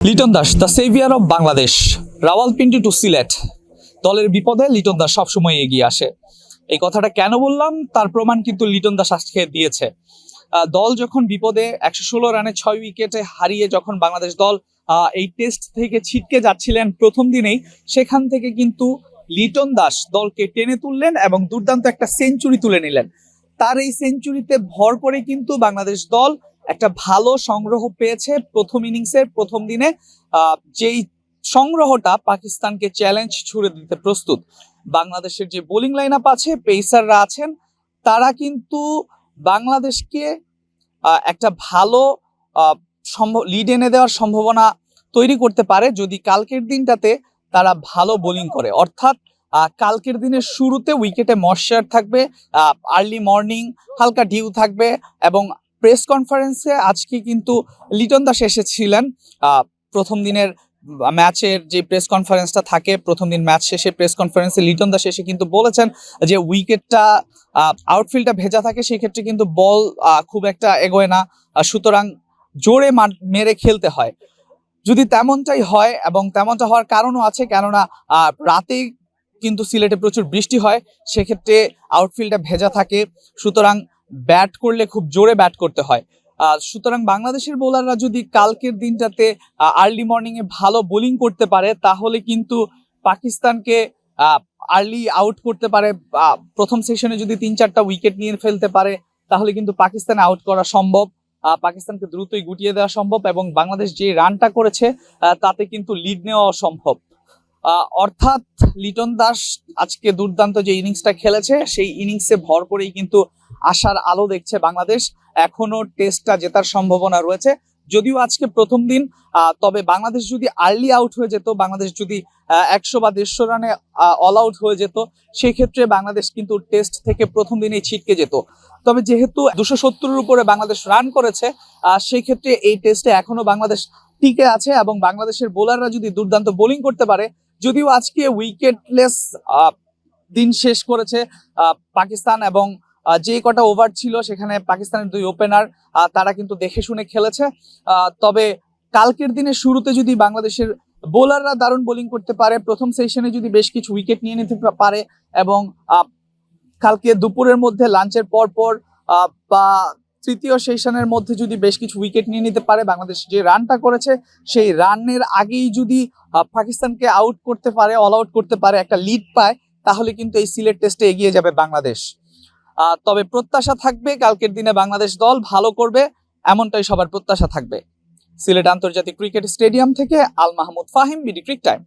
Liton Das the saviour of Bangladesh, Rawalpindi to Sylhet. দলের বিপদে লিটন দাস সবসময় এগিয়ে আসে। এই কথাটা কেন বললাম তার প্রমাণ কিন্তু লিটন দাস আজকে দিয়েছে। দল যখন বিপদে 116 রানে 6 উইকেটে হারিয়ে যখন বাংলাদেশ দল এই টেস্ট থেকে ছিটকে যাচ্ছিলেন প্রথম দিনেই, সেখান থেকে কিন্তু লিটন দাস দলকে টেনে তুললেন এবং দুর্দান্ত একটা সেঞ্চুরি তুলে নিলেন। তার এই সেঞ্চুরিতে ভর করে কিন্তু বাংলাদেশ দল একটা ভালো সংগ্রহ পেয়েছে প্রথম ইনিংসের প্রথম দিনে। যেই সংগ্রহটা পাকিস্তানকে চ্যালেঞ্জ ছুড়ে দিতে প্রস্তুত। বাংলাদেশের যে বোলিং লাইন আপ আছে, পেসাররা আছেন, তারা কিন্তু বাংলাদেশকে একটা ভালো লিড এনে দেওয়ার সম্ভাবনা তৈরি করতে পারে যদি কালকের দিনটাতে তারা ভালো বোলিং করে। অর্থাৎ কালকের দিনের শুরুতে উইকেটে ময়শ্চার থাকবে, আর্লি মর্নিং হালকা ডিউ থাকবে। এবং প্রেস কনফারেন্সে আজকে কিন্তু লিটন দাস এসেছিলেন। প্রথম দিনের ম্যাচের যে প্রেস কনফারেন্সটা থাকে, প্রথম দিন ম্যাচ শেষে প্রেস কনফারেন্সে লিটন দাস এসে কিন্তু বলেছেন যে উইকেটটা আউটফিল্ডটা ভেজা থাকে, সেই ক্ষেত্রে কিন্তু বল খুব একটা এগোয় না, সুতরাং জোরে মেরে খেলতে হয়। যদি তেমনটাই হয়, এবং তেমনটা হওয়ার কারণও আছে, কেননা রাতে কিন্তু সিলেটে প্রচুর বৃষ্টি হয়, সেক্ষেত্রে আউটফিল্ডটা ভেজা থাকে, সুতরাং ব্যাট করলে খুব জোরে ব্যাট করতে হয়। সুতরাং বাংলাদেশের বোলাররা যদি কালকের দিনটাতে আর্লি মর্নিং এ ভালো বোলিং করতে পারে, তাহলে কিন্তু পাকিস্তানকে আর্লি আউট করতে পারে। প্রথম সেশনে যদি 3-4টা উইকেট নিয়ে ফেলতে পারে, তাহলে কিন্তু পাকিস্তান আউট করা সম্ভব, পাকিস্তানকে দ্রুতই গুটিয়ে দেওয়া সম্ভব, এবং বাংলাদেশ যে রানটা করেছে তাতে কিন্তু লিড নেওয়া সম্ভব। অর্থাৎ লিটন দাস আজকে দুর্দান্ত যে ইনিংসটা খেলেছে, সেই ইনিংসে ভর করেই কিন্তু আশার আলো দেখছে বাংলাদেশ। এখনো টেস্টটা জেতার সম্ভাবনা রয়েছে, যদিও আজকে প্রথম দিন। তবে বাংলাদেশ যদি আর্লি আউট হয়ে যেত, বাংলাদেশ যদি 100 বা 150 রানে অল আউট হয়ে যেত, সেই ক্ষেত্রে বাংলাদেশ কিন্তু টেস্ট থেকে প্রথম দিনেই ছিটকে যেত। তবে যেহেতু 270-এর উপরে বাংলাদেশ রান করেছে, সেই ক্ষেত্রে এই টেস্টে এখনো বাংলাদেশ টিকে আছে, এবং বাংলাদেশের বোলাররা যদি দুর্দান্ত বোলিং করতে পারে, যদিও আজকে উইকেটলেস দিন শেষ করেছে পাকিস্তান, এবং যে কটা ওভার ছিল সেখানে পাকিস্তানের 2 ওপেনার তারা কিন্তু দেখে শুনে খেলেছে। তবে কালকের দিনের শুরুতে যদি বাংলাদেশের বোলাররা দারুণ বোলিং করতে পারে, প্রথম সেশনে যদি বেশ কিছু উইকেট নিয়ে নিতে পারে, এবং কালকে দুপুরের মধ্যে লাঞ্চের পর পর বা তৃতীয় সেশনের মধ্যে যদি বেশ কিছু উইকেট নিয়ে নিতে পারে, বাংলাদেশ যে রানটা করেছে সেই রানের আগেই যদি পাকিস্তানকে আউট করতে পারে, অল আউট করতে পারে, একটা লিড পায়, তাহলে কিন্তু এই সিলেট টেস্টে এগিয়ে যাবে বাংলাদেশ। তবে প্রত্যাশা থাকবে কালকের দিনে বাংলাদেশ দল ভালো করবে, এমনটাই সবার প্রত্যাশা থাকবে। সিলেট আন্তর্জাতিক ক্রিকেট স্টেডিয়াম থেকে আল মাহমুদ ফাহিম, বিডি ক্রিক টাইম।